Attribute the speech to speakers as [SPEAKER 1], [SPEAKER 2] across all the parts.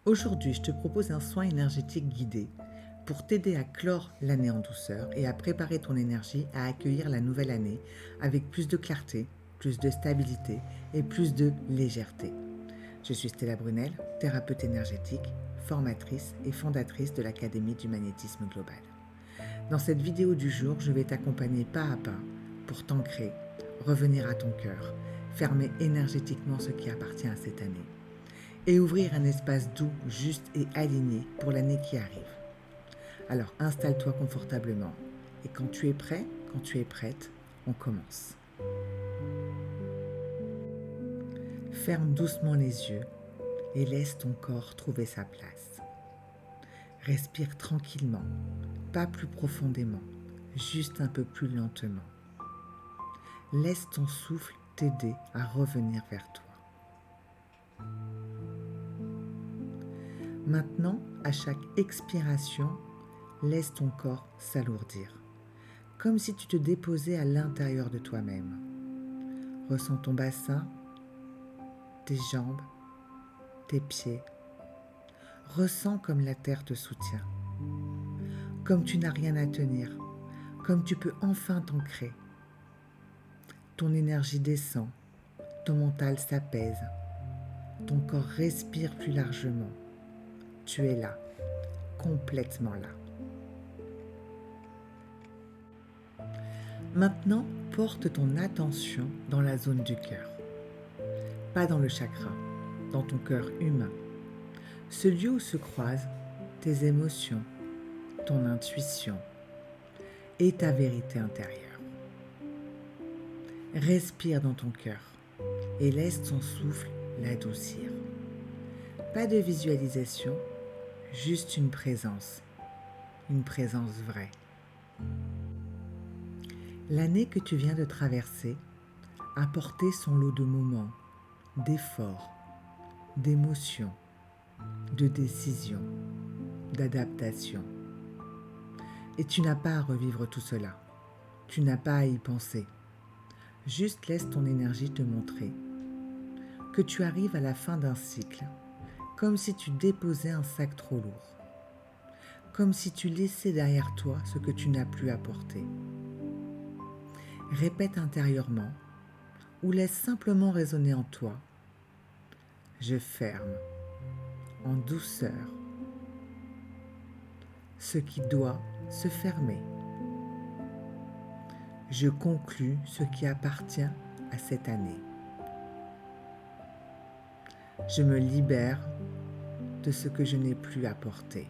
[SPEAKER 1] Aujourd'hui, je te propose un soin énergétique guidé pour t'aider à clore l'année en douceur et à préparer ton énergie à accueillir la nouvelle année avec plus de clarté, plus de stabilité et plus de légèreté. Je suis Stella Brunel, thérapeute énergétique, formatrice et fondatrice de l'Académie du magnétisme global. Dans cette vidéo du jour, je vais t'accompagner pas à pas pour t'ancrer, revenir à ton cœur, fermer énergétiquement ce qui appartient à cette année et ouvrir un espace doux, juste et aligné pour l'année qui arrive. Alors installe-toi confortablement et quand tu es prêt, quand tu es prête, on commence. Ferme doucement les yeux et laisse ton corps trouver sa place. Respire tranquillement, pas plus profondément, juste un peu plus lentement. Laisse ton souffle t'aider à revenir vers toi. Maintenant, à chaque expiration, laisse ton corps s'alourdir, comme si tu te déposais à l'intérieur de toi-même. Ressens ton bassin, tes jambes, tes pieds. Ressens comme la terre te soutient, comme tu n'as rien à tenir, comme tu peux enfin t'ancrer. Ton énergie descend, ton mental s'apaise, ton corps respire plus largement. Tu es là, complètement là. Maintenant, porte ton attention dans la zone du cœur. Pas dans le chakra, dans ton cœur humain. Ce lieu où se croisent tes émotions, ton intuition et ta vérité intérieure. Respire dans ton cœur et laisse ton souffle l'adoucir. Pas de visualisation, juste une présence vraie. L'année que tu viens de traverser a porté son lot de moments, d'efforts, d'émotions, de décisions, d'adaptation. Et tu n'as pas à revivre tout cela. Tu n'as pas à y penser. Juste laisse ton énergie te montrer que tu arrives à la fin d'un cycle, comme si tu déposais un sac trop lourd, comme si tu laissais derrière toi ce que tu n'as plus à porter. Répète intérieurement ou laisse simplement résonner en toi. Je ferme en douceur ce qui doit se fermer. Je conclus ce qui appartient à cette année. Je me libère de ce que je n'ai plus à porter.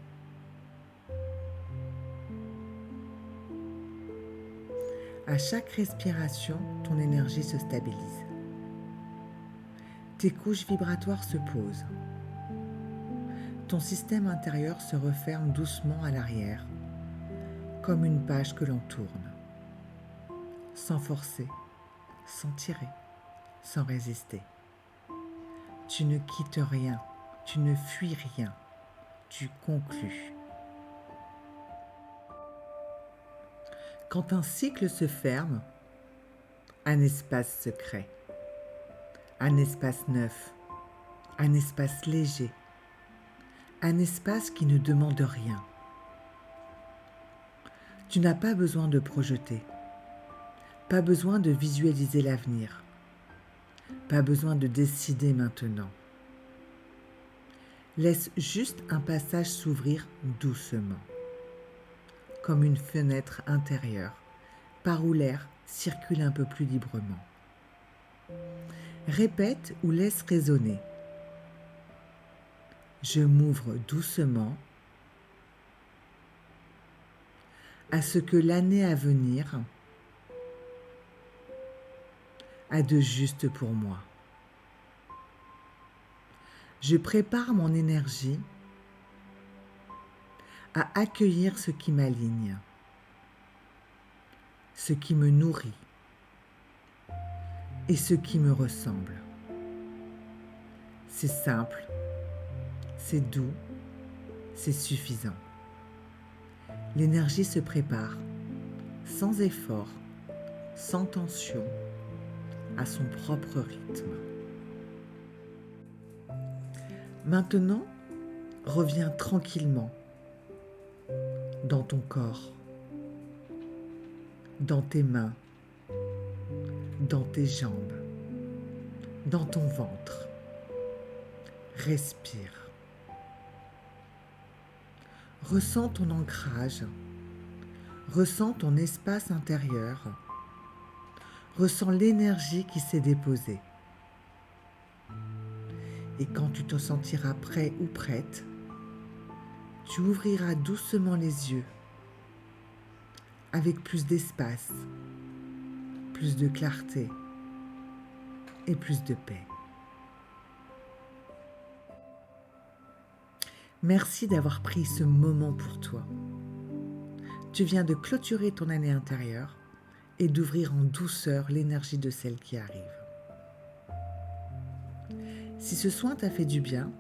[SPEAKER 1] À chaque respiration, ton énergie se stabilise. Tes couches vibratoires se posent. Ton système intérieur se referme doucement à l'arrière, comme une page que l'on tourne, sans forcer, sans tirer, sans résister. Tu ne quittes rien, tu ne fuis rien, tu conclus. Quand un cycle se ferme, un espace se crée, un espace neuf, un espace léger, un espace qui ne demande rien. Tu n'as pas besoin de projeter, pas besoin de visualiser l'avenir, pas besoin de décider maintenant. Laisse juste un passage s'ouvrir doucement, comme une fenêtre intérieure, par où l'air circule un peu plus librement. Répète ou laisse résonner. Je m'ouvre doucement à ce que l'année à venir a de juste pour moi. Je prépare mon énergie à accueillir ce qui m'aligne, ce qui me nourrit et ce qui me ressemble. C'est simple, c'est doux, c'est suffisant. L'énergie se prépare, sans effort, sans tension, à son propre rythme. Maintenant, reviens tranquillement dans ton corps, dans tes mains, dans tes jambes, dans ton ventre. Respire. Ressens ton ancrage, ressens ton espace intérieur, ressens l'énergie qui s'est déposée. Et quand tu te sentiras prêt ou prête, tu ouvriras doucement les yeux avec plus d'espace, plus de clarté et plus de paix. Merci d'avoir pris ce moment pour toi. Tu viens de clôturer ton année intérieure et d'ouvrir en douceur l'énergie de celle qui arrive. Si ce soin t'a fait du bien,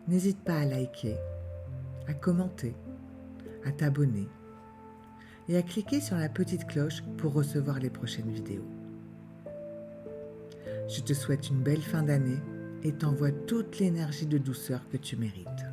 [SPEAKER 1] n'hésite pas à liker, à commenter, à t'abonner et à cliquer sur la petite cloche pour recevoir les prochaines vidéos. Je te souhaite une belle fin d'année et t'envoie toute l'énergie de douceur que tu mérites.